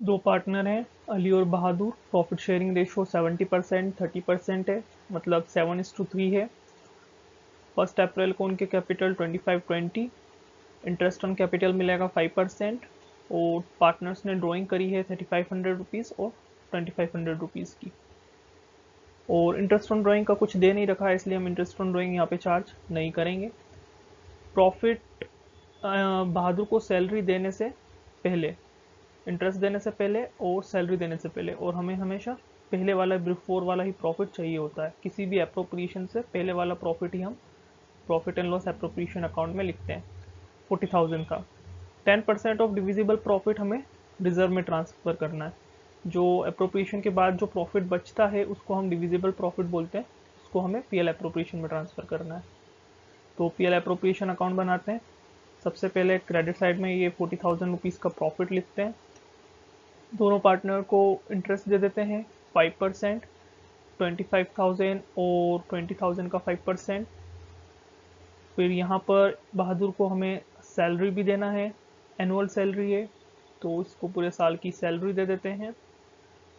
दो पार्टनर हैं अली और बहादुर। प्रॉफिट शेयरिंग रेशो 70% 30% है, मतलब 7:3 है। 1 अप्रैल को उनके कैपिटल 2520, इंटरेस्ट ऑन कैपिटल मिलेगा 5%। और पार्टनर्स ने ड्राइंग करी है 3500 रुपीज़ और 2500 रुपीज़ की। और इंटरेस्ट ऑन ड्राइंग का कुछ दे नहीं रखा है, इसलिए हम इंटरेस्ट ऑन ड्राइंग यहाँ पे चार्ज नहीं करेंगे। प्रॉफिट बहादुर को सैलरी देने से पहले, इंटरेस्ट देने से पहले और सैलरी देने से पहले, और हमें हमेशा पहले वाला बिफोर वाला ही प्रॉफिट चाहिए होता है। किसी भी अप्रोप्रिएशन से पहले वाला प्रॉफिट ही हम profit and loss appropriation account में लिखते हैं। 40,000 का 10% ऑफ डिविजिबल प्रॉफिट हमें रिजर्व में ट्रांसफ़र करना है। जो अप्रोप्रिएशन के बाद जो प्रॉफिट बचता है उसको हम डिविजिबल प्रॉफिट बोलते हैं, उसको हमें पीएल अप्रोप्रिएशन में ट्रांसफ़र करना है। तो पीएल अप्रोप्रिएशन अकाउंट बनाते हैं। सबसे पहले क्रेडिट साइड में ये 40,000 रुपीज़ का प्रॉफिट लिखते हैं। दोनों पार्टनर को इंटरेस्ट दे देते हैं 5%, 25,000 और 20,000 का 5%। फिर यहाँ पर बहादुर को हमें सैलरी भी देना है, एनुअल सैलरी है, तो इसको पूरे साल की सैलरी दे देते हैं।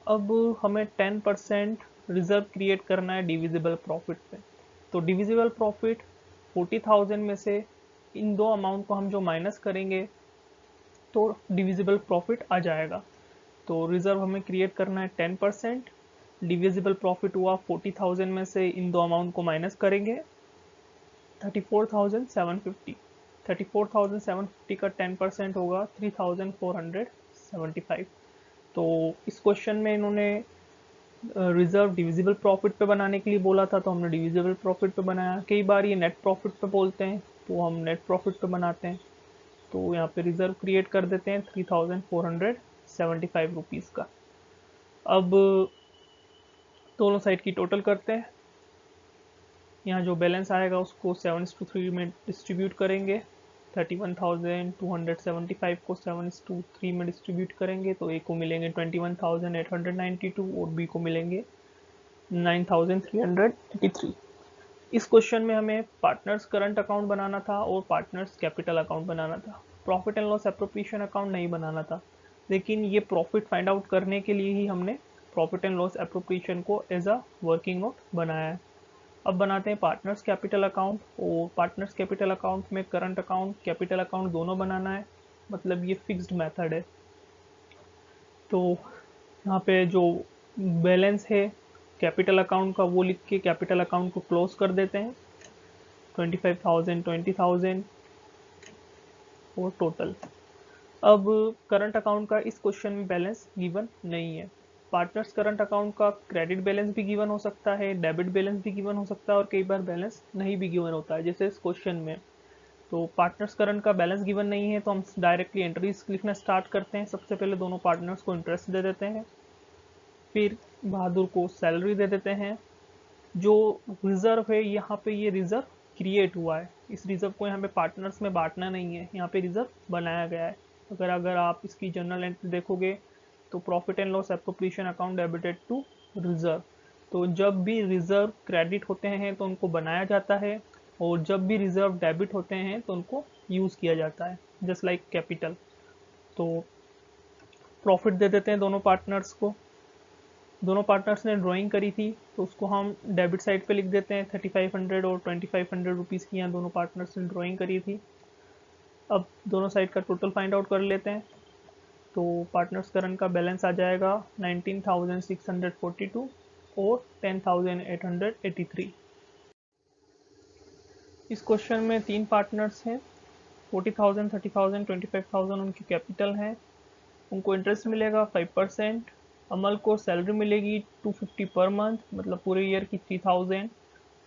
अब हमें 10% रिजर्व क्रिएट करना है डिविजिबल प्रॉफिट पे। तो डिविजिबल प्रॉफिट 40,000 में से इन दो अमाउंट को हम जो माइनस करेंगे तो डिविजिबल प्रॉफिट आ जाएगा। तो रिजर्व हमें क्रिएट करना है 10%, डिविजिबल प्रॉफिट हुआ 40,000 में से इन दो अमाउंट को माइनस करेंगे 34,750। 34,750 का 10% होगा 3,475। तो इस क्वेश्चन में इन्होंने रिजर्व डिविजिबल प्रॉफिट पे बनाने के लिए बोला था, तो हमने डिविजिबल प्रॉफिट पे बनाया। कई बार ये नेट प्रॉफिट पे बोलते हैं, तो हम नेट प्रॉफिट पे बनाते हैं। तो यहाँ पे रिजर्व क्रिएट कर देते हैं 3,475 रुपीज़ का। अब दोनों साइड की टोटल करते हैं। यहाँ जो बैलेंस आएगा उसको 7:3 में डिस्ट्रीब्यूट करेंगे। 31,275 को 7:3 में डिस्ट्रीब्यूट करेंगे तो ए को मिलेंगे 21,892 और बी को मिलेंगे 9,383। इस क्वेश्चन में हमें पार्टनर्स करंट अकाउंट बनाना था और पार्टनर्स कैपिटल अकाउंट बनाना था। Profit and loss appropriation account नहीं बनाना था, लेकिन ये प्रॉफिट फाइंड आउट करने के लिए ही हमने प्रॉफिट एंड लॉस एप्रोप्रिएशन को एज अ वर्किंग नोट बनाया है। अब बनाते हैं पार्टनर्स कैपिटल अकाउंट। और पार्टनर्स कैपिटल अकाउंट में करंट अकाउंट कैपिटल अकाउंट दोनों बनाना है, मतलब ये फिक्स्ड मेथड है। तो यहाँ पे जो बैलेंस है कैपिटल अकाउंट का वो लिख के कैपिटल अकाउंट को क्लोज कर देते हैं। 25,000 20,000 और टोटल। अब करंट अकाउंट का इस क्वेश्चन में बैलेंस गिवन नहीं है। पार्टनर्स करंट अकाउंट का क्रेडिट बैलेंस भी गिवन हो सकता है, डेबिट बैलेंस भी गिवन हो सकता है और कई बार बैलेंस नहीं भी गिवन होता है, जैसे इस क्वेश्चन में। तो पार्टनर्स करंट का बैलेंस गिवन नहीं है तो हम डायरेक्टली एंट्रीज लिखना स्टार्ट करते हैं। सबसे पहले दोनों पार्टनर्स को इंटरेस्ट दे देते हैं, फिर बहादुर को सैलरी दे देते हैं। जो रिजर्व है यहाँ पे ये रिजर्व क्रिएट हुआ है, इस रिजर्व को यहाँ पे पार्टनर्स में बांटना नहीं है, यहाँ पे रिजर्व बनाया गया है। अगर अगर आप इसकी जर्नल एंट्री देखोगे तो profit and loss appropriation account debited to reserve. तो जब भी रिजर्व क्रेडिट होते हैं तो उनको बनाया जाता है, और जब भी रिजर्व डेबिट होते हैं तो उनको यूज़ किया जाता है, जस्ट लाइक कैपिटल। तो प्रॉफिट दे देते हैं दोनों पार्टनर्स को। दोनों पार्टनर्स ने ड्राइंग करी थी तो उसको हम डेबिट साइड पे लिख देते हैं। 3500 और 2500 रुपीज़ की यहाँ दोनों पार्टनर्स ने ड्राइंग करी थी। अब दोनों साइड का टोटल फाइंड आउट कर लेते हैं। तो पार्टनर्स करंट का बैलेंस आ जाएगा 19,642 और 10,883। इस क्वेश्चन में 3 पार्टनर्स हैं। 40,000 30,000 25,000 उनकी कैपिटल हैं। उनको इंटरेस्ट मिलेगा 5%। अमल को सैलरी मिलेगी 250 पर मंथ, मतलब पूरे ईयर की 3,000।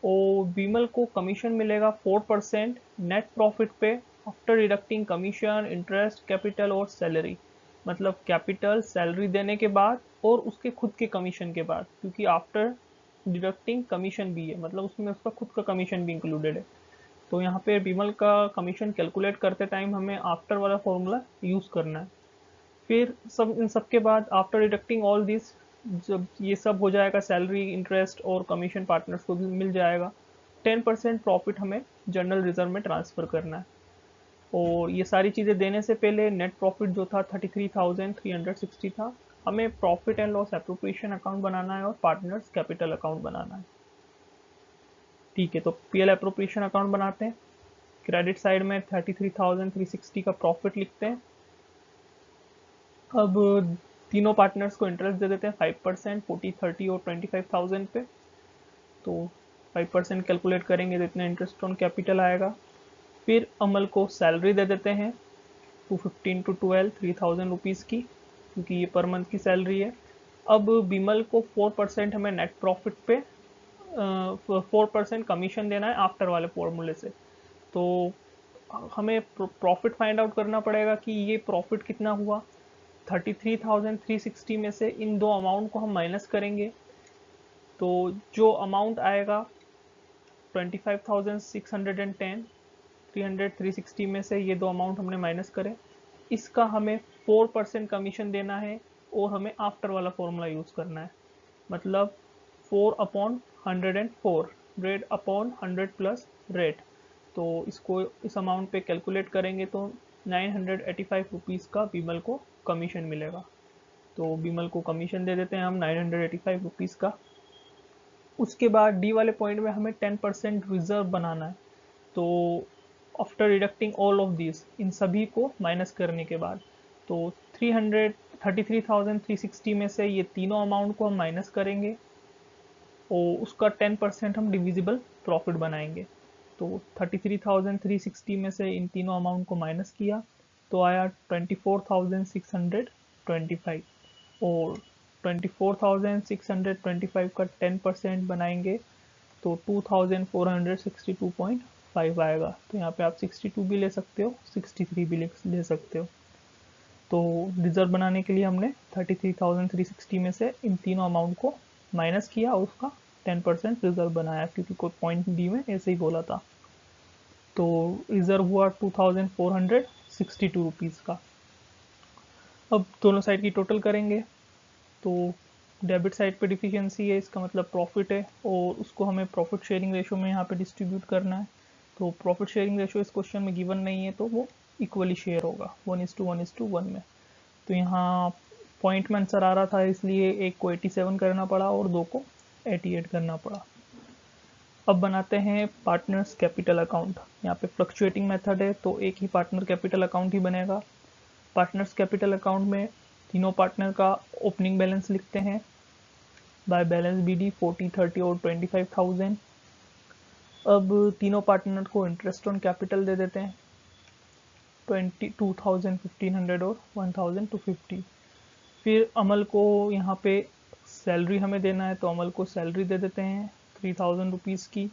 और बीमल को कमीशन मिलेगा 4% नेट प्रॉफिट पे after deducting commission interest capital और सैलरी, मतलब कैपिटल सैलरी देने के बाद और उसके खुद के कमीशन के बाद, क्योंकि आफ्टर डिडक्टिंग कमीशन भी है, मतलब उसमें उसका खुद का कमीशन भी इंक्लूडेड है। तो यहाँ पे बीमल का कमीशन कैलकुलेट करते टाइम हमें आफ्टर वाला फॉर्मूला यूज़ करना है। फिर सब इन सब के बाद आफ्टर डिडक्टिंग ऑल दिस, जब ये सब हो जाएगा सैलरी इंटरेस्ट और कमीशन पार्टनर्स को भी मिल जाएगा, 10% प्रॉफिट हमें जनरल रिजर्व में ट्रांसफ़र करना है। और ये सारी चीज़ें देने से पहले नेट प्रॉफिट जो था 33,360 था। हमें profit and loss appropriation account बनाना है और पार्टनर्स कैपिटल अकाउंट बनाना है। ठीक है, तो पीएल एप्रोप्रिएशन अकाउंट बनाते हैं। क्रेडिट साइड में 33,360 का प्रॉफिट लिखते हैं। अब तीनों पार्टनर्स को इंटरेस्ट दे देते हैं 5%, 40, 30 और 25,000 पे। तो 5% कैलकुलेट करेंगे तो इतना इंटरेस्ट ऑन कैपिटल आएगा। फिर अमल को सैलरी दे देते हैं 215 टू 12 3,000 रुपीज़ की, क्योंकि ये पर मंथ की सैलरी है। अब बिमल को 4% हमें नेट प्रॉफिट पे 4% कमीशन देना है आफ्टर वाले फॉर्मूले से। तो हमें प्रॉफिट फाइंड आउट करना पड़ेगा कि ये प्रॉफिट कितना हुआ। 33,360 में से इन दो अमाउंट को हम माइनस करेंगे, तो जो अमाउंट आएगा 25,610, 360 में से ये दो अमाउंट हमने माइनस करे। इसका हमें 4% कमीशन देना है और हमें आफ्टर वाला फॉर्मूला यूज़ करना है, मतलब 4/104, रेट अपॉन 100 प्लस रेट। तो इसको इस अमाउंट पे कैलकुलेट करेंगे तो 985 रुपीज़ का बीमल को कमीशन मिलेगा। तो बीमल को कमीशन दे देते हैं हम 985 रुपीज़ का। उसके बाद डी वाले पॉइंट में हमें 10% रिजर्व बनाना है। तो after deducting all of this, इन सभी को माइनस करने के बाद, तो 33,360 में से ये तीनों अमाउंट को हम माइनस करेंगे और उसका 10% हम डिविजिबल प्रॉफिट बनाएंगे। तो 33,360 में से इन तीनों अमाउंट को माइनस किया तो आया 24,625, और 24,625 का 10% बनाएंगे तो 2,462.5 आएगा। तो यहाँ पे आप 62 भी ले सकते हो, 63 भी ले सकते हो। तो रिजर्व बनाने के लिए हमने 33,360 में से इन तीनों अमाउंट को माइनस किया और उसका 10% रिजर्व बनाया, क्योंकि कोई पॉइंट डी में ऐसे ही बोला था। तो रिजर्व हुआ 2,462 रुपीज़ का। अब दोनों साइड की टोटल करेंगे तो डेबिट साइड पे डिफिशियंसी है, इसका मतलब प्रॉफिट है, और उसको हमें प्रॉफिट शेयरिंग रेशो में यहाँ पे डिस्ट्रीब्यूट करना है। तो प्रॉफिट शेयरिंग रेशो इस क्वेश्चन में गिवन नहीं है, तो वो इक्वली शेयर होगा 1:1:1 में। तो यहाँ पॉइंट में आंसर आ रहा था, इसलिए एक को 87 करना पड़ा और दो को 88 करना पड़ा। अब बनाते हैं पार्टनर्स कैपिटल अकाउंट। यहाँ पे फ्लक्चुएटिंग मेथड है तो एक ही पार्टनर कैपिटल अकाउंट ही बनेगा। पार्टनर्स कैपिटल अकाउंट में तीनों पार्टनर का ओपनिंग बैलेंस लिखते हैं बाय बैलेंस BD 40, 30 और 25,000। अब तीनों पार्टनर को इंटरेस्ट ऑन कैपिटल दे देते हैं 22,000, 1,500 और 1,250। फिर अमल को यहाँ पे सैलरी हमें देना है तो अमल को सैलरी दे देते हैं 3,000 रुपीज़ की।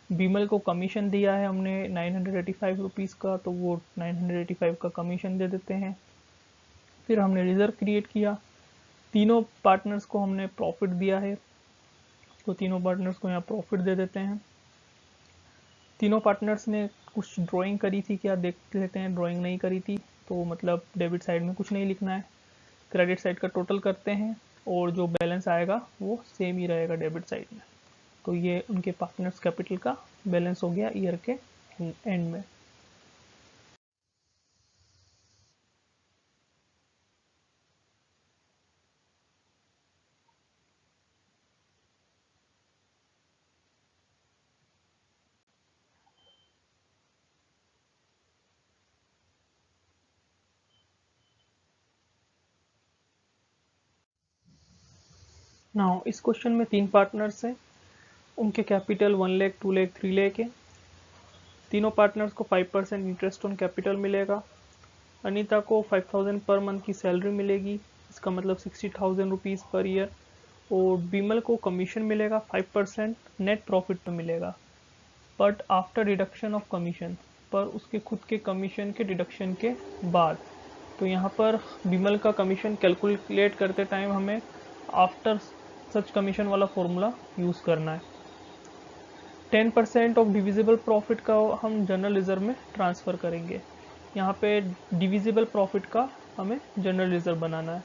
बीमल को कमीशन दिया है हमने 985 रुपीज़ का, तो वो 985 का कमीशन दे देते हैं। फिर हमने रिजर्व क्रिएट किया, तीनों पार्टनर्स को हमने प्रॉफिट दिया है तो तीनों पार्टनर्स को यहाँ प्रॉफिट दे देते हैं। तीनों पार्टनर्स ने कुछ ड्राइंग करी थी क्या, देख लेते हैं। ड्राइंग नहीं करी थी तो मतलब डेबिट साइड में कुछ नहीं लिखना है। क्रेडिट साइड का टोटल करते हैं और जो बैलेंस आएगा वो सेम ही रहेगा डेबिट साइड में। तो ये उनके पार्टनर्स कैपिटल का बैलेंस हो गया ईयर के एंड में। नाउ इस क्वेश्चन में 3 पार्टनर्स हैं, उनके कैपिटल 1 लाख, 2 लाख, 3 लाख है। तीनों पार्टनर्स को 5% इंटरेस्ट ऑन कैपिटल मिलेगा। अनीता को 5,000 पर मंथ की सैलरी मिलेगी, इसका मतलब 60,000 रुपीज़ पर ईयर। और बिमल को कमीशन मिलेगा 5% नेट प्रॉफिट पे मिलेगा, but after deduction of commission, पर उसके खुद के कमीशन के डिडक्शन के बाद। तो यहाँ पर बिमल का कमीशन कैलकुलेट करते टाइम हमें आफ्टर सच कमीशन वाला फॉर्मूला यूज़ करना है। 10% ऑफ डिविजिबल प्रॉफिट का हम जनरल रिजर्व में ट्रांसफ़र करेंगे। यहाँ पे डिविजिबल प्रॉफिट का हमें जनरल रिजर्व बनाना है।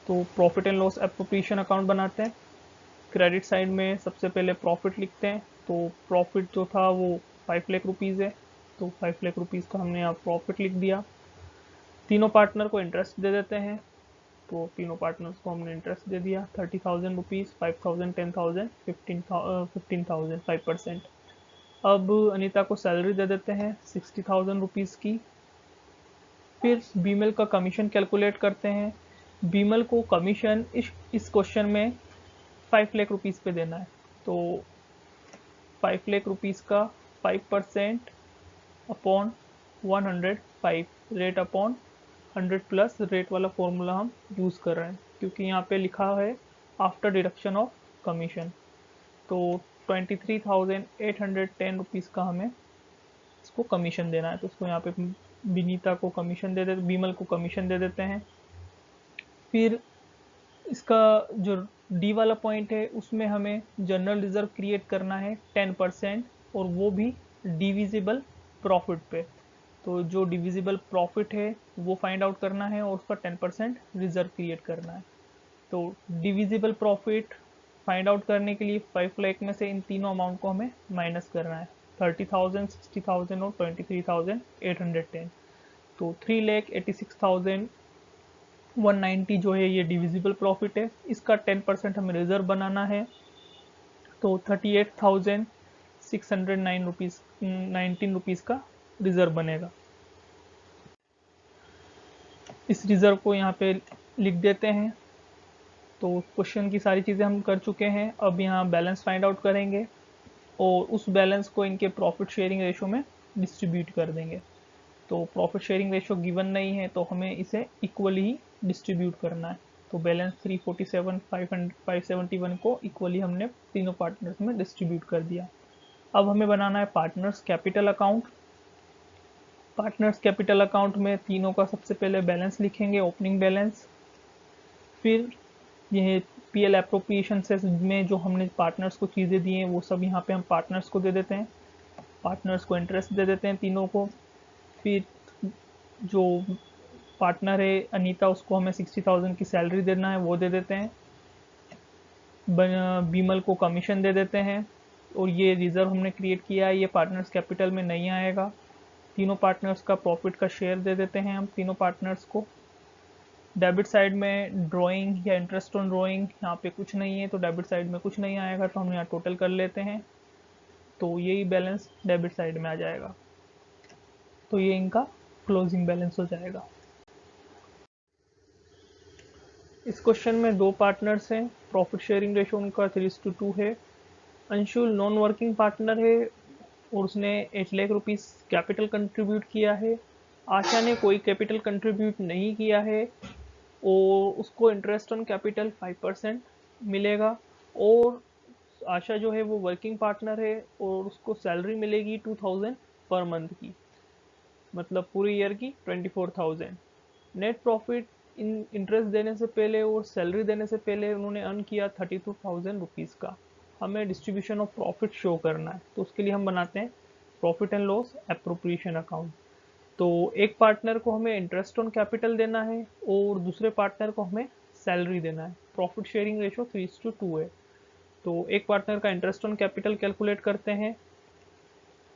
तो profit and loss appropriation account बनाते हैं। क्रेडिट साइड में सबसे पहले प्रॉफिट लिखते हैं, तो प्रॉफिट जो था वो 5 लाख रुपीज़ है। तो 5 लाख रुपीज़ का हमने यहाँ प्रॉफिट लिख दिया। तीनों पार्टनर को इंटरेस्ट दे देते हैं, तो तीनों पार्टनर्स को हमने इंटरेस्ट दे दिया 30,000 रुपीज़, 5,000, 10,000, 15,000, 5%। अब अनीता को सैलरी दे देते हैं 60,000 रुपीज़ की। फिर बीमल का कमीशन कैलकुलेट करते हैं। बीमल को कमीशन इस क्वेश्चन में 5 लाख रुपीज़ पे देना है, तो 5 लाख रुपीज़ का 5% upon 105 rate upon 100 plus rate वाला फॉर्मूला हम यूज़ कर रहे हैं, क्योंकि यहाँ पे लिखा है आफ्टर डिडक्शन ऑफ कमीशन। तो 23,810 रुपीज़ का हमें इसको कमीशन देना है, तो उसको यहाँ पे विनीता को कमीशन दे देते, बीमल को कमीशन दे देते हैं। फिर इसका जो डी वाला पॉइंट है उसमें हमें जनरल रिजर्व क्रिएट करना है 10%, और वो भी डिविजिबल प्रॉफिट पे। तो जो डिविजिबल प्रॉफिट है वो फाइंड आउट करना है और उसका 10% रिजर्व क्रिएट करना है। तो डिविजिबल प्रॉफिट फाइंड आउट करने के लिए 5 लाख में से इन तीनों अमाउंट को हमें माइनस करना है, 30,000, 60,000 और 23,810। तो 3,86,190 जो है ये डिविजिबल प्रॉफिट है। इसका 10% हमें रिजर्व बनाना है, तो 38,609 रुपीज़ 19 रुपीज़ का रिजर्व बनेगा। इस रिजर्व को यहाँ पे लिख देते हैं। तो क्वेश्चन की सारी चीज़ें हम कर चुके हैं। अब यहाँ बैलेंस फाइंड आउट करेंगे और उस बैलेंस को इनके प्रॉफिट शेयरिंग रेशो में डिस्ट्रीब्यूट कर देंगे। तो प्रॉफिट शेयरिंग रेशो गिवन नहीं है, तो हमें इसे इक्वली ही डिस्ट्रीब्यूट करना है। तो बैलेंस 347 571 को इक्वली हमने तीनों पार्टनर्स में डिस्ट्रीब्यूट कर दिया। अब हमें बनाना है partners capital account. Partners capital account में तीनों का सबसे पहले बैलेंस लिखेंगे, ओपनिंग बैलेंस। फिर यह पीएल एप्रोप्रिएशन से में जो हमने पार्टनर्स को चीज़ें दी हैं वो सब यहाँ पे हम पार्टनर्स को दे देते हैं। पार्टनर्स को इंटरेस्ट दे देते हैं तीनों को। फिर जो पार्टनर है अनीता, उसको हमें 60,000 की सैलरी देना है, वो दे देते हैं। बीमल को कमीशन दे देते हैं, और ये रिजर्व हमने क्रिएट किया है, ये पार्टनर्स कैपिटल में नहीं आएगा। तीनों पार्टनर्स का प्रॉफिट का शेयर दे देते हैं हम तीनों पार्टनर्स को। डेबिट साइड में ड्राइंग या इंटरेस्ट ऑन ड्राइंग यहाँ पे कुछ नहीं है, तो डेबिट साइड में कुछ नहीं आएगा, तो हम यहाँ टोटल कर लेते हैं। तो यही बैलेंस डेबिट साइड में आ जाएगा। तो ये इनका क्लोजिंग बैलेंस हो जाएगा। इस क्वेश्चन में दो पार्टनर्स हैं, प्रॉफिट शेयरिंग रेशो उनका 3:2 है। अंशुल नॉन वर्किंग पार्टनर है और उसने 8 लाख रुपीज़ कैपिटल कंट्रीब्यूट किया है। आशा ने कोई कैपिटल कंट्रीब्यूट नहीं किया है और उसको इंटरेस्ट ऑन कैपिटल 5% मिलेगा। और आशा जो है वो वर्किंग पार्टनर है और उसको सैलरी मिलेगी 2,000 पर मंथ की, मतलब पूरे ईयर की 24,000। नेट प्रॉफिट इन इंटरेस्ट देने से पहले और सैलरी देने से पहले उन्होंने अर्न किया 32,000 रुपीज़ का। हमें डिस्ट्रीब्यूशन ऑफ प्रॉफिट शो करना है, तो उसके लिए हम बनाते हैं profit and loss appropriation account. तो एक पार्टनर को हमें इंटरेस्ट ऑन कैपिटल देना है और दूसरे पार्टनर को हमें सैलरी देना है। प्रॉफिट शेयरिंग रेशो 3:2 है। तो एक पार्टनर का इंटरेस्ट ऑन कैपिटल कैलकुलेट करते हैं,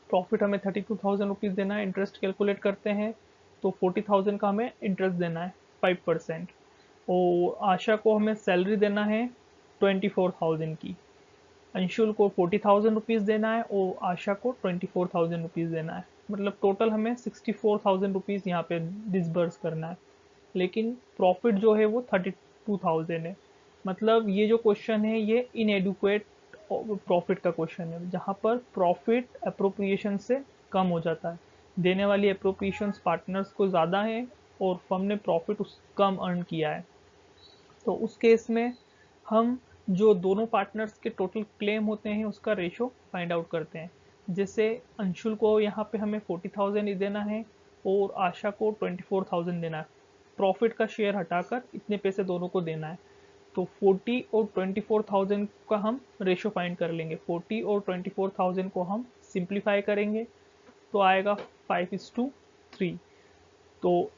प्रॉफिट हमें 32,000 रुपीज़ देना है, इंटरेस्ट कैलकुलेट करते हैं तो 40,000 का हमें इंटरेस्ट देना है 5%। और आशा को हमें सैलरी देना है 24,000 की। अंशुल को 40,000 रुपीज़ देना है और आशा को 24,000 रुपीज़ देना है। मतलब टोटल हमें 64,000 रुपीज़ यहाँ पे डिसबर्स करना है, लेकिन प्रॉफिट जो है वो 32,000 है। मतलब ये जो क्वेश्चन है ये इनएडुक्वेट प्रॉफिट का क्वेश्चन है, जहाँ पर प्रॉफिट अप्रोप्रिएशन से कम हो जाता है। देने वाली अप्रोप्रिएशंस पार्टनर्स को ज़्यादा है और फर्म ने प्रॉफिट उस कम अर्न किया है। तो उस केस में हम जो दोनों पार्टनर्स के टोटल क्लेम होते हैं उसका रेशो फाइंड आउट करते हैं। जैसे अंशुल को यहाँ पे हमें 40,000 देना है और आशा को 24,000 देना है। प्रॉफिट का शेयर हटाकर इतने पैसे दोनों को देना है। तो 40 और 24,000 का हम रेशो फाइंड कर लेंगे। 40 और 24,000 को हम सिंप्लीफाई करेंगे तो आएगा 5:3। तो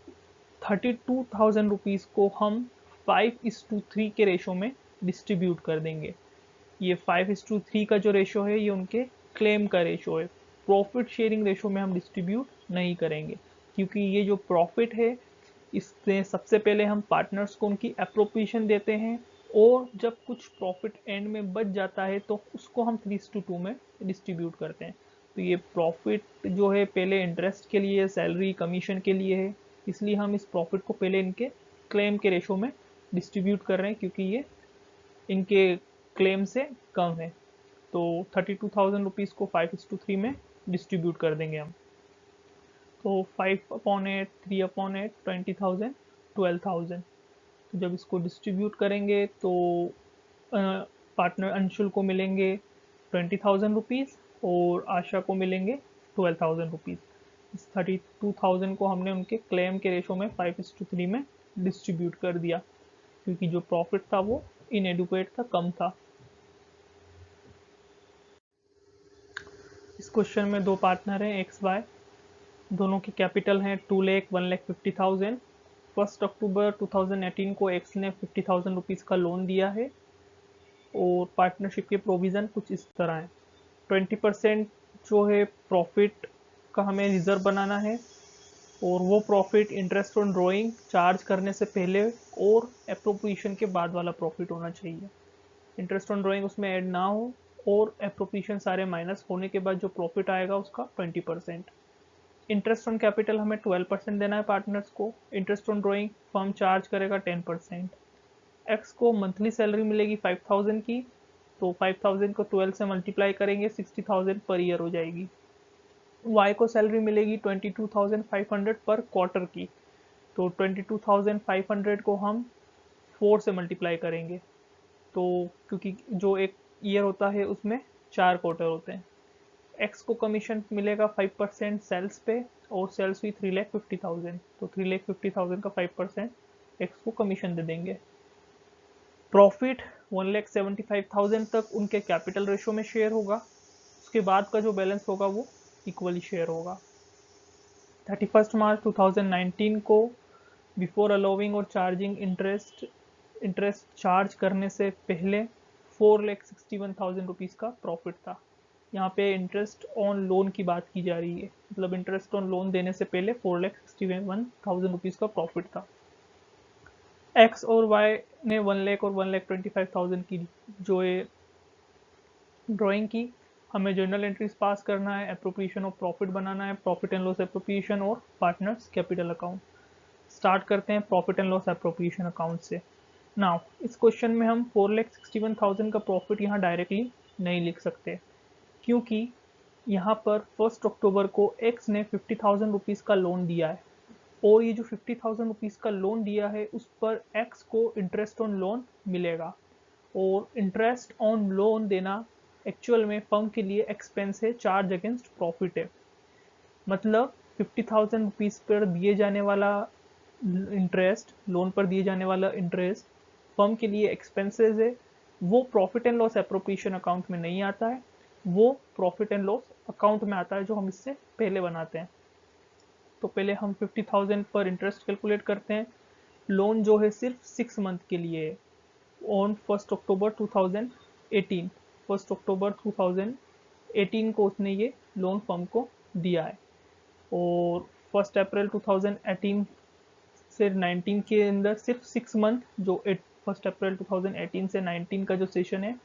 32,000 रुपीज़ को हम 5:3 के रेशो में डिस्ट्रीब्यूट कर देंगे। ये 5:3 का जो रेशो है ये उनके क्लेम का रेशो है। प्रॉफिट शेयरिंग रेशो में हम डिस्ट्रीब्यूट नहीं करेंगे, क्योंकि ये जो प्रॉफिट है इससे सबसे पहले हम पार्टनर्स को उनकी अप्रोप्रिएशन देते हैं, और जब कुछ प्रॉफिट एंड में बच जाता है तो उसको हम 3:2 में डिस्ट्रीब्यूट करते हैं। तो ये प्रॉफिट जो है पहले इंटरेस्ट के लिए, सैलरी, कमीशन के लिए है, इसलिए हम इस प्रॉफिट को पहले इनके क्लेम के रेशो में डिस्ट्रीब्यूट कर रहे हैं, क्योंकि ये इनके क्लेम से कम है। तो 32,000 रुपीज़ को 5:3 में डिस्ट्रीब्यूट कर देंगे हम। तो 5/8, 3/8, 20,000, 12,000। तो जब इसको डिस्ट्रीब्यूट करेंगे तो पार्टनर अंशुल को मिलेंगे 20,000 रुपीज़ और आशा को मिलेंगे 12,000 रुपीज़। इस 32,000 को हमने उनके क्लेम के रेशो में 5:3 में डिस्ट्रीब्यूट कर दिया, क्योंकि जो प्रॉफिट था वो इनएडुकेट था, कम था। इस क्वेश्चन में दो पार्टनर हैं एक्स वाई, दोनों की कैपिटल है 2 लाख 1,50,000। 1 अक्टूबर 2018 को एक्स ने 50,000 रुपीज़ का लोन दिया है, और पार्टनरशिप के प्रोविज़न कुछ इस तरह है। 20% जो है प्रॉफिट का हमें रिजर्व बनाना है, और वो profit interest on drawing charge करने से पहले और अप्रोप्रिएशन के बाद वाला प्रॉफिट होना चाहिए। इंटरेस्ट ऑन ड्रॉइंग उसमें ऐड ना हो, और अप्रोप्रिएशन सारे माइनस होने के बाद जो प्रॉफिट आएगा उसका 20%। इंटरेस्ट ऑन कैपिटल हमें 12% देना है पार्टनर्स को। Interest on drawing firm charge करेगा 10%। एक्स को मंथली सैलरी मिलेगी 5,000 की, तो 5,000 को 12 से मल्टीप्लाई करेंगे 60,000 पर ईयर हो जाएगी। वाई को सैलरी मिलेगी 22,500 पर क्वार्टर की, तो 22,500 को हम 4 से मल्टीप्लाई करेंगे, तो क्योंकि जो एक ईयर होता है उसमें 4 क्वार्टर होते हैं। एक्स को कमीशन मिलेगा 5% सेल्स पे, और सेल्स हुई 3,50,000, तो 3,50,000 का 5% एक्स को कमीशन दे देंगे। प्रॉफिट 1,75,000 तक उनके कैपिटल रेशो में शेयर होगा, उसके बाद का जो बैलेंस होगा वो इक्वली शेयर होगा। 31 मार्च 2019 को बिफोर अलोविंग और चार्जिंग इंटरेस्ट चार्ज करने से पहले 4,61,000 रुपीज़ का प्रॉफिट था। यहाँ पे इंटरेस्ट ऑन लोन की बात की जा रही है, मतलब इंटरेस्ट ऑन लोन देने से पहले 4,61,000 रुपीज़ का प्रॉफिट था। एक्स और वाई ने 1 लाख और 1,25,000 की जो है ड्राइंग की। हमें जर्नल एंट्रीज पास करना है, अप्रोप्रिएशन ऑफ प्रॉफिट बनाना है, प्रॉफिट एंड लॉस अप्रोप्रिएशन और पार्टनर्स कैपिटल अकाउंट। स्टार्ट करते हैं profit and loss appropriation account से। नाउ इस क्वेश्चन में हम 4,61,000 का प्रॉफिट यहाँ डायरेक्टली नहीं लिख सकते, क्योंकि यहाँ पर 1 अक्टूबर को एक्स ने 50,000 रुपीज़ का लोन दिया है, और ये जो 50,000 रुपीज़ का लोन दिया है उस पर एक्स को इंटरेस्ट ऑन लोन मिलेगा, और इंटरेस्ट ऑन लोन देना एक्चुअल में फर्म के लिए एक्सपेंस है, चार्ज अगेंस्ट प्रॉफिट है। मतलब 50,000 रुपीज़ पर दिए जाने वाला इंटरेस्ट, लोन पर दिए जाने वाला इंटरेस्ट फर्म के लिए एक्सपेंसेस है, वो profit and loss appropriation account में नहीं आता है, वो प्रॉफिट एंड लॉस अकाउंट में आता है जो हम इससे पहले बनाते हैं। तो पहले हम 50,000 पर इंटरेस्ट कैलकुलेट करते हैं। लोन जो है सिर्फ 6 मंथ के लिए है। ऑन 1 अक्टूबर 2018, 1 अक्टूबर 2018 को उसने ये लोन फर्म को दिया है, और 1 अप्रैल 2018 से 19 के अंदर सिर्फ 6 मंथ, जो 1 अप्रैल 2018 से 19 का जो सेशन है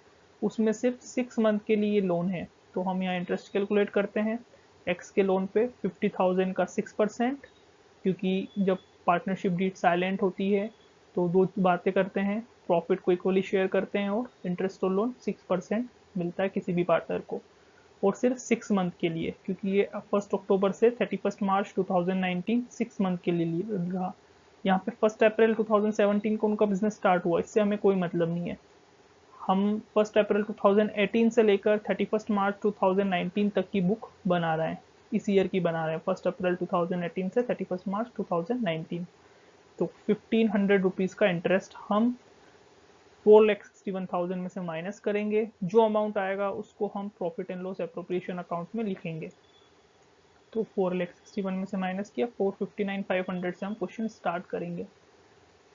उसमें सिर्फ 6 मंथ के लिए लोन है। तो हम यहाँ इंटरेस्ट कैलकुलेट करते हैं। एक्स के लोन पे 50,000 का 6%, क्योंकि जब पार्टनरशिप डीड साइलेंट होती है तो दो बातें करते हैं, प्रॉफिट को इक्वली शेयर करते हैं, और इंटरेस्ट और लोन 6% मिलता है किसी भी पार्टनर को, और सिर्फ 6 मंथ के लिए, क्योंकि ये 1 अक्टूबर से 31 मार्च 2019 6 मंथ के लिए रहा। यहाँ पे 1 अप्रैल 2017 को उनका बिजनेस स्टार्ट हुआ, इससे हमें कोई मतलब नहीं है। हम 1 अप्रैल 2018 से लेकर 31 मार्च 2019 तक की बुक बना रहे हैं, इस ईयर की बना रहे हैं, 1 अप्रैल 2018 से 31 मार्च 2019। तो 1,500 रुपीज़ का इंटरेस्ट हम 4,61,000 में से माइनस करेंगे, जो अमाउंट आएगा उसको हम profit and loss appropriation account में लिखेंगे। तो 4,61 में से माइनस किया, 459,500 से हम क्वेश्चन स्टार्ट करेंगे।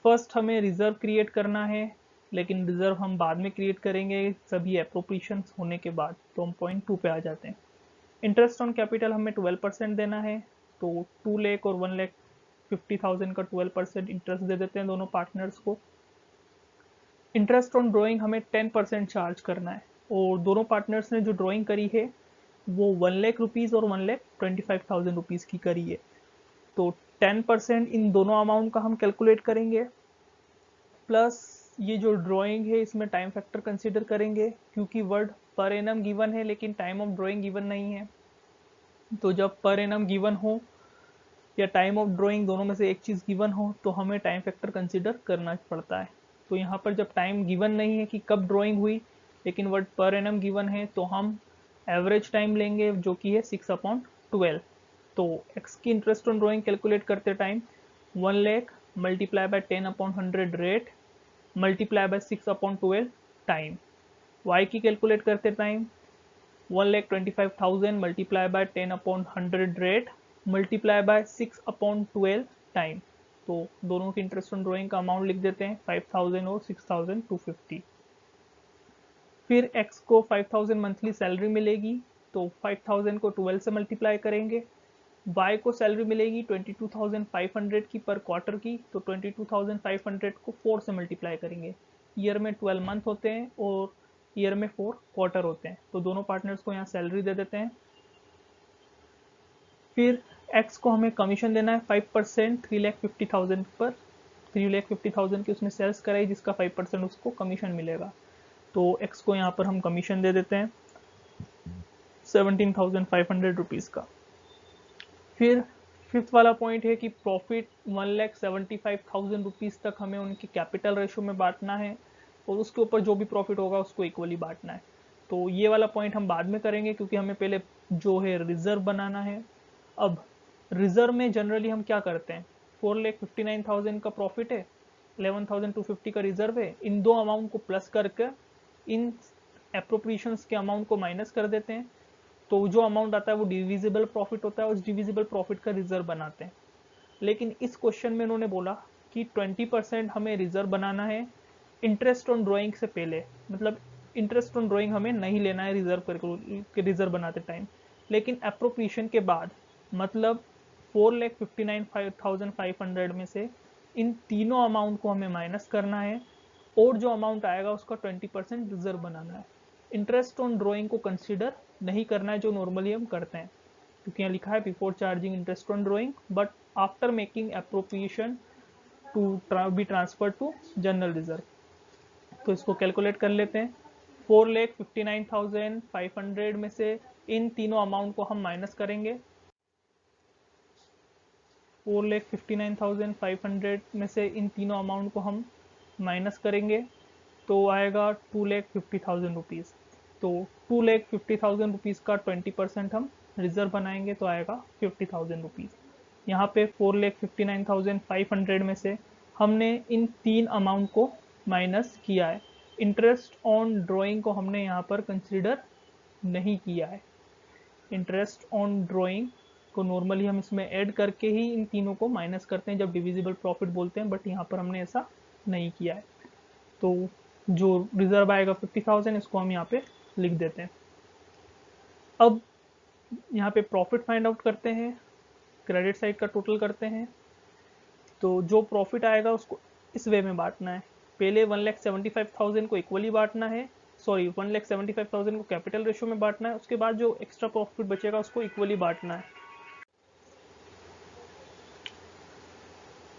फर्स्ट हमें रिजर्व क्रिएट करना है, लेकिन रिजर्व हम बाद में क्रिएट करेंगे, सभी एप्रोप्रिएशन होने के बाद। तो हम पॉइंट 2 पे आ जाते हैं। इंटरेस्ट ऑन कैपिटल हमें 12% देना है, तो 2 लाख और 1,50,000 का 12% इंटरेस्ट दे देते हैं दोनों पार्टनर्स को। इंटरेस्ट ऑन ड्राइंग हमें 10% चार्ज करना है, और दोनों पार्टनर्स ने जो ड्राइंग करी है वो 1 लाख रुपीज़ और 1,25,000 रुपीज़ की करी है। तो 10% इन दोनों अमाउंट का हम कैलकुलेट करेंगे, प्लस ये जो ड्राइंग है इसमें टाइम फैक्टर कंसीडर करेंगे, क्योंकि वर्ड पर एनम गिवन है लेकिन टाइम ऑफ ड्राइंग गिवन नहीं है। तो जब पर एनम गिवन हो या टाइम ऑफ ड्राइंग दोनों में से एक चीज़ गिवन हो तो हमें टाइम फैक्टर कंसीडर करना पड़ता है। तो यहाँ पर जब टाइम गिवन नहीं है कि कब ड्राइंग हुई, लेकिन वर्ड पर एनम गिवन है, तो हम एवरेज टाइम लेंगे जो कि है 6/12। तो एक्स की इंटरेस्ट ऑन ड्राइंग कैलकुलेट करते time 1 lakh multiply by 10/100 rate multiply by 6/12 time. Y की कैलकुलेट करते time 1,25,000 multiply by 10/100 rate multiply by 6/12 time. तो दोनों की इंटरेस्ट ऑन ड्राइंग का अमाउंट लिख देते हैं 5,000 और 6,250। फिर x को 5,000 मंथली सैलरी मिलेगी, तो 5,000 को 12 से मल्टीप्लाई करेंगे। y को सैलरी मिलेगी 22,500 की पर क्वार्टर की, तो 22,500 को 4 से मल्टीप्लाई करेंगे। ईयर में 12 मंथ होते हैं और ईयर में 4 क्वार्टर होते हैं, तो दोनों पार्टनर्स को यहाँ सैलरी दे देते हैं। फिर x को हमें कमीशन देना है 5%, 3,50,000 पर। 3,50,000 की उसने सेल्स कराई जिसका 5% उसको कमीशन मिलेगा, तो x को यहाँ पर हम कमीशन दे देते हैं 17,500 रुपीज़ का। फिर फिफ्थ वाला पॉइंट है कि प्रॉफिट 1,75,000 रुपीज़ तक हमें उनकी कैपिटल रेशो में बांटना है, और उसके ऊपर जो भी प्रॉफिट होगा उसको इक्वली बांटना है। तो ये वाला पॉइंट हम बाद में करेंगे, क्योंकि हमें पहले जो है रिजर्व बनाना है। अब रिजर्व में जनरली हम क्या करते हैं, 4,59,000 का प्रॉफिट है, 11,250 का रिजर्व है, इन दो अमाउंट को प्लस करके इन एप्रोप्रिएशंस के अमाउंट को माइनस कर देते हैं, तो जो अमाउंट आता है वो डिविजिबल प्रॉफिट होता है, उस डिविजिबल प्रॉफिट का रिजर्व बनाते हैं। लेकिन इस क्वेश्चन में उन्होंने बोला कि 20% हमें रिजर्व बनाना है इंटरेस्ट ऑन ड्राइंग से पहले, मतलब इंटरेस्ट ऑन ड्राइंग हमें नहीं लेना है रिजर्व बनाते टाइम, लेकिन अप्रोप्रिएशन के बाद, मतलब 4,59,500 में से इन तीनों अमाउंट को हमें माइनस करना है, और जो अमाउंट आएगा उसका 20% रिजर्व बनाना है। इंटरेस्ट ऑन ड्राइंग को कंसीडर नहीं करना है जो नॉर्मली हम करते हैं, क्योंकि यहाँ लिखा है before charging interest on drawing but after making appropriation to be transfer to general reserve. तो इसको कैलकुलेट कर लेते हैं। 4,59,500 में से इन तीनों अमाउंट को हम माइनस करेंगे। 4,59,500 में से इन तीनों अमाउंट को हम माइनस करेंगे, तो आएगा 2,50,000 रुपीज़। तो 2,50,000 रुपीज़ का 20% हम रिजर्व बनाएंगे, तो आएगा 50,000 रुपीज़। यहाँ पे 4,59,500 में से हमने इन तीन अमाउंट को माइनस किया है। इंटरेस्ट ऑन ड्राइंग को हमने यहाँ पर कंसिडर नहीं किया है। इंटरेस्ट ऑन ड्राइंग को नॉर्मली हम इसमें ऐड करके ही इन तीनों को माइनस करते हैं जब डिविजिबल प्रॉफिट बोलते हैं, बट यहाँ पर हमने ऐसा नहीं किया है। तो जो रिजर्व आएगा 50,000, इसको हम यहाँ पे लिख देते हैं। अब यहाँ पे प्रॉफिट फाइंड आउट करते हैं, क्रेडिट साइड का टोटल करते हैं। तो जो प्रॉफिट आएगा उसको इस वे में बांटना है। पहले 1,75,000 को इक्वली बांटना है, 1,75,000 को कैपिटल रेशो में बांटना है, उसके बाद जो एक्स्ट्रा प्रॉफिट बचेगा उसको इक्वली बांटना है।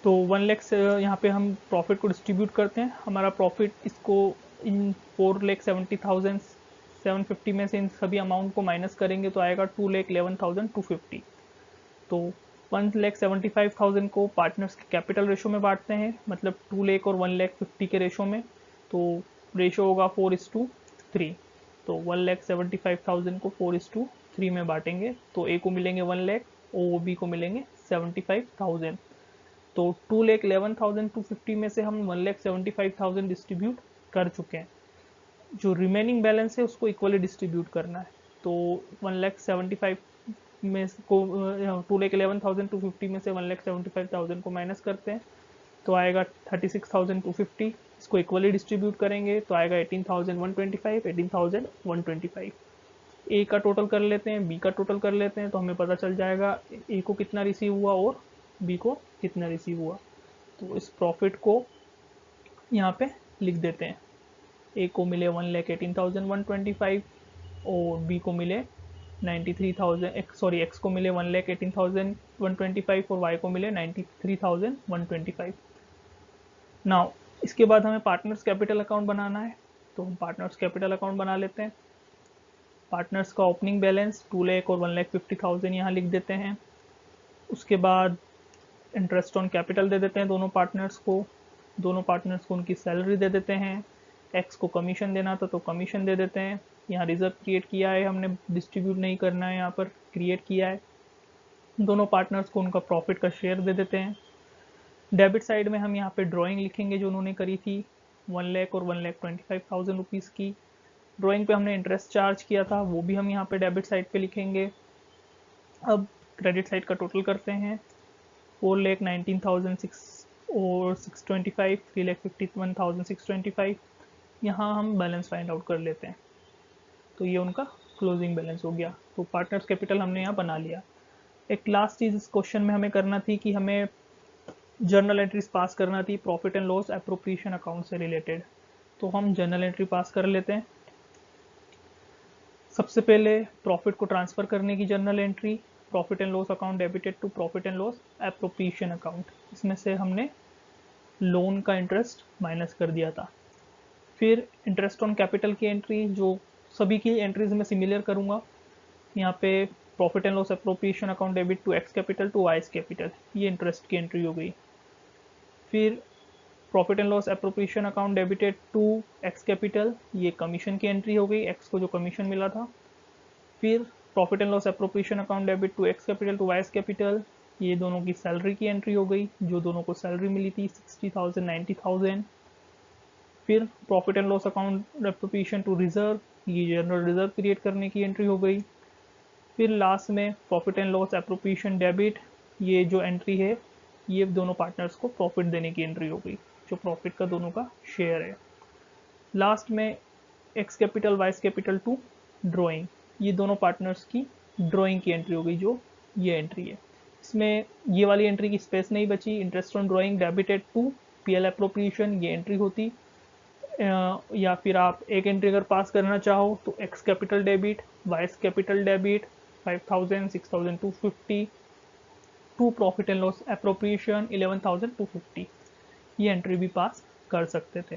तो 1 लाख से यहाँ पे हम प्रॉफिट को डिस्ट्रीब्यूट करते हैं। हमारा प्रॉफिट इसको इन 4,70,750 में से इन सभी अमाउंट को माइनस करेंगे तो आएगा 2,11,250। तो 1,75,000 को पार्टनर्स के कैपिटल रेशो में बांटते हैं, मतलब 2 लाख और 1,50,000 के रेशो में, तो रेशो होगा 4:3। तो 1,75,000 को 4:3 में बांटेंगे, तो ए को मिलेंगे 1 लाख और बी को मिलेंगे 75,000। तो 2,11,250 में से हम 1,75,000 डिस्ट्रीब्यूट कर चुके हैं। जो रिमेनिंग बैलेंस है उसको इक्वली डिस्ट्रीब्यूट करना है। तो 1,75,000 में को 2,11,250 में से 1,75,000 को माइनस करते हैं, तो आएगा 36,250। इसको इक्वली डिस्ट्रीब्यूट करेंगे तो आएगा 18,125, 18,125। ए का टोटल कर लेते हैं, बी का टोटल कर लेते हैं, तो हमें पता चल जाएगा ए को कितना रिसीव हुआ और बी को कितना रिसीव हुआ। तो इस प्रॉफिट को यहाँ पे लिख देते हैं। ए को मिले 1,18,125 और बी को मिले 93,000, सॉरी एक्स को मिले 1,18,125 और वाई को मिले 93,125। नाउ इसके बाद हमें पार्टनर्स कैपिटल अकाउंट बनाना है, तो हम पार्टनर्स कैपिटल अकाउंट बना लेते हैं। पार्टनर्स का ओपनिंग बैलेंस 2 लाख और 1,50,000 यहाँ लिख देते हैं। उसके बाद इंटरेस्ट ऑन कैपिटल दे देते हैं दोनों पार्टनर्स को उनकी सैलरी दे देते हैं। एक्स को कमीशन देना था तो कमीशन दे देते हैं। यहाँ रिजर्व क्रिएट किया है हमने, डिस्ट्रीब्यूट नहीं करना है, यहाँ पर क्रिएट किया है। दोनों पार्टनर्स को उनका प्रॉफिट का शेयर दे देते हैं। डेबिट साइड में हम यहाँ पे ड्राइंग लिखेंगे जो उन्होंने करी थी 1 लाख और 1,25,000 रुपीज़ की। ड्राइंग पे हमने इंटरेस्ट चार्ज किया था, वो भी हम यहाँ पे डेबिट साइड पे लिखेंगे। अब क्रेडिट साइड का टोटल करते हैं, 4,19,625 3,51,625। यहाँ हम बैलेंस फाइंड आउट कर लेते हैं, तो ये उनका क्लोजिंग बैलेंस हो गया। तो पार्टनर्स कैपिटल हमने यहाँ बना लिया। एक लास्ट चीज़ इस क्वेश्चन में हमें करना थी कि हमें जर्नल एंट्रीज पास करना थी profit and loss appropriation account से रिलेटेड। तो हम जर्नल एंट्री पास कर लेते हैं। सबसे पहले प्रॉफिट को ट्रांसफ़र करने की journal entry, profit and loss account debited to profit and loss appropriation account. इसमें से हमने लोन का इंटरेस्ट माइनस कर दिया था। फिर इंटरेस्ट ऑन कैपिटल की एंट्री, जो सभी की एंट्रीज में सिमिलर करूँगा। यहाँ पे profit and loss appropriation account debit to X capital to Y capital, ये इंटरेस्ट की एंट्री हो गई। फिर profit and loss appropriation account debited to X capital, ये कमीशन की एंट्री हो गई, एक्स को जो कमीशन मिला था। फिर profit and loss appropriation account debit to X capital to Y capital, ये दोनों की सैलरी की एंट्री हो गई, जो दोनों को सैलरी मिली थी 60,000 90,000। फिर profit and loss account appropriation to reserve, ये जनरल रिजर्व क्रिएट करने की एंट्री हो गई। फिर लास्ट में profit and loss appropriation debit, ये जो एंट्री है ये दोनों पार्टनर्स को प्रॉफिट देने की एंट्री हो गई, जो प्रॉफिट का दोनों का शेयर है। लास्ट में X capital Y's capital to drawing, ये दोनों पार्टनर्स की ड्राइंग की एंट्री हो गई, जो ये एंट्री है। इसमें ये वाली एंट्री की स्पेस नहीं बची। Interest on drawing debited to PL appropriation, ये एंट्री होती। या फिर आप एक एंट्री अगर पास करना चाहो तो X capital debit, Y's capital debit 5,000 6,250 to profit and loss appropriation 11,250, ये एंट्री भी पास कर सकते थे।